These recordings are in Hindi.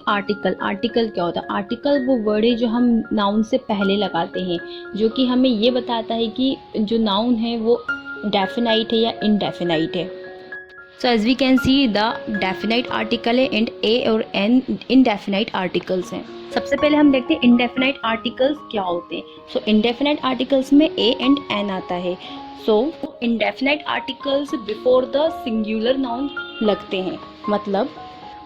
आर्टिकल। आर्टिकल क्या होता है? आर्टिकल वो वर्ड है जो हम नाउन से पहले लगाते हैं, जो कि हमें ये बताता है कि जो नाउन है वो डेफिनाइट है या इनडेफिनाइट है। So as we can see the definite article है एंड ए और एन इनडेफिनाइट आर्टिकल्स हैं। सबसे पहले हम देखते हैं इनडेफिनाइट आर्टिकल्स क्या होते हैं। सो इनडेफिनाइट आर्टिकल्स में ए एंड एन आता है। So indefinite articles before the singular noun लगते हैं।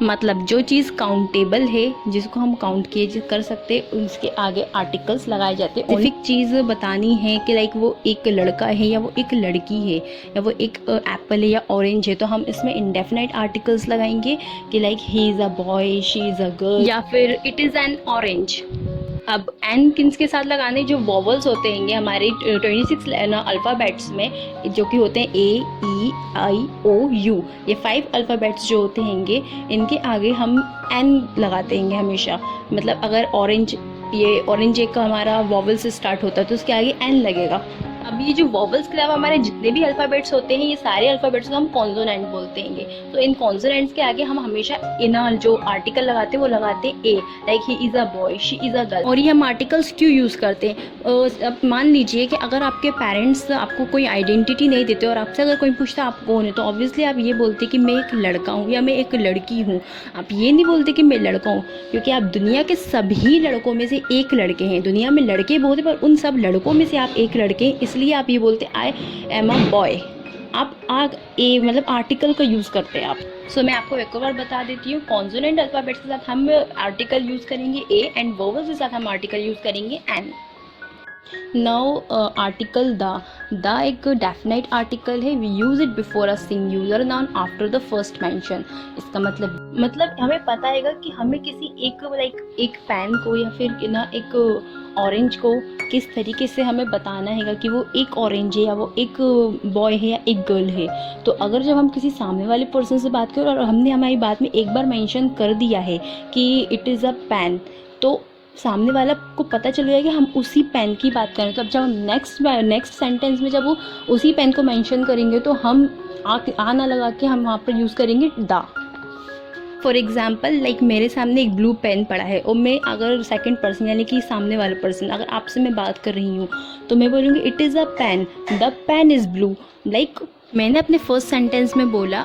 मतलब जो चीज़ काउंटेबल है, जिसको हम काउंट किए कर सकते हैं, उसके आगे आर्टिकल्स लगाए जाते हैं। स्पेसिफिक चीज़ बतानी है कि लाइक वो एक लड़का है या वो एक लड़की है या वो एक एप्पल है या ऑरेंज है, तो हम इसमें इंडेफिनाइट आर्टिकल्स लगाएंगे कि like he is a boy, she is a girl, या फिर इट इज़ एन ऑरेंज। अब एन किन्स के साथ लगाने? जो वॉवल्स होते हैं हमारे 26 अल्फ़ाबेट्स में, जो कि होते हैं ए, ई, आई, ओ, यू, ये 5 अल्फ़ाबेट्स जो होते हैं इनके आगे हम एन लगाते हैं हमेशा। मतलब अगर ऑरेंज, ये ऑरेंज एक का हमारा वॉवल से स्टार्ट होता है तो उसके आगे एन लगेगा। अब ये जो वॉवल्स के अलावा हमारे जितने भी अल्फ़ाबेट्स होते हैं, ये सारे अल्फ़ाबेट्स को हम कॉन्सोनेंट बोलते हैं। तो इन कॉन्सोनेंट्स के आगे हम हमेशा इन जो आर्टिकल लगाते हैं वो लगाते हैं A, like he is a boy, she is a girl. और ये हम आर्टिकल्स क्यों यूज़ करते हैं? अब मान लीजिए कि अगर आपके पेरेंट्स आपको कोई आइडेंटिटी नहीं देते और आपसे अगर कोई पूछता आप कौन है, तो ऑब्वियसली आप ये बोलते कि मैं एक लड़का हूँ या मैं एक लड़की हूँ। आप ये नहीं बोलते कि मैं लड़का हूँ, क्योंकि आप दुनिया के सभी लड़कों में से एक लड़के हैं। दुनिया में लड़के बहुत हैं पर उन सब लड़कों में से आप एक लड़के हैं, इसलिए आप ये बोलते आई एम अ बॉय। आप ए मतलब आर्टिकल का यूज़ करते हैं आप। सो मैं आपको एक और बार बता देती हूँ, कॉन्सोनेंट अल्फ़ाबेट्स के साथ हम आर्टिकल यूज़ करेंगे ए एंड वोवल्स के साथ हम आर्टिकल यूज़ करेंगे एन। नाउ आर्टिकल द एक डेफिनाइट आर्टिकल है। We use it before a singular noun after the first mention. इसका मतलब हमें पता है कि हमें किसी एक पेन को या फिर ना एक ऑरेंज को किस तरीके से हमें बताना है कि वो एक ऑरेंज है या वो एक बॉय है या एक गर्ल है। तो अगर जब हम किसी सामने वाले पर्सन से बात करें और हमने हमारी बात में एक बार मेंशन कर दिया है कि इट इज़ अ पेन, तो सामने वाला को पता चल गया कि हम उसी पेन की बात करें। तो अब जब हम नेक्स्ट सेंटेंस में जब वो उसी पेन को मेंशन करेंगे तो हम आ ना लगा के हम वहाँ पर यूज़ करेंगे द। फॉर एग्ज़ाम्पल लाइक मेरे सामने एक ब्लू पेन पड़ा है और मैं अगर सेकंड पर्सन यानी कि सामने वाला पर्सन अगर आपसे मैं बात कर रही हूँ तो मैं बोलूँगी it is a pen, the pen is blue. Like मैंने अपने फर्स्ट सेंटेंस में बोला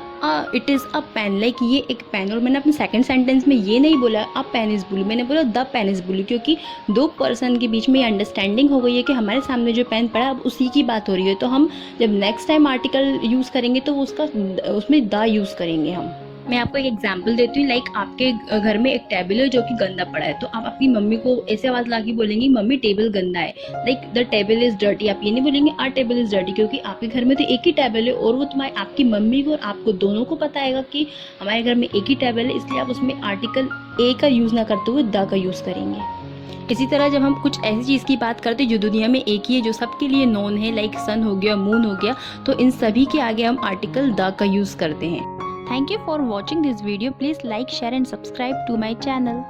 it is a pen, like ये एक पेन, और मैंने अपने सेकंड सेंटेंस में ये नहीं बोला अ पेन इज़ ब्लू, मैंने बोला द पेन इज़ ब्लू, क्योंकि दो पर्सन के बीच में ये अंडरस्टैंडिंग हो गई है कि हमारे सामने जो पेन पड़ा अब उसी की बात हो रही है। तो हम जब नेक्स्ट टाइम आर्टिकल यूज़ करेंगे तो उसमें द यूज़ करेंगे हम। मैं आपको एक एग्जांपल देती हूँ। लाइक आपके घर में एक टेबल है जो कि गंदा पड़ा है, तो आप अपनी मम्मी को ऐसे आवाज़ ला के बोलेंगी मम्मी टेबल गंदा है, like the table is dirty. आप ये नहीं बोलेंगे आर टेबल इज़ डर्टी, क्योंकि आपके घर में तो एक ही टेबल है और वो आपकी मम्मी को और आपको दोनों को पता है कि हमारे घर में एक ही टेबल है, इसलिए आप उसमें आर्टिकल ए का यूज़ ना करते हुए द का यूज़ करेंगे। इसी तरह जब हम कुछ ऐसी चीज़ की बात करते हैं जो दुनिया में एक ही है, जो सबके लिए नोन है, लाइक सन हो गया, मून हो गया, तो इन सभी के आगे हम आर्टिकल द का यूज़ करते हैं। Thank you for watching this video. Please like, share and subscribe to my channel.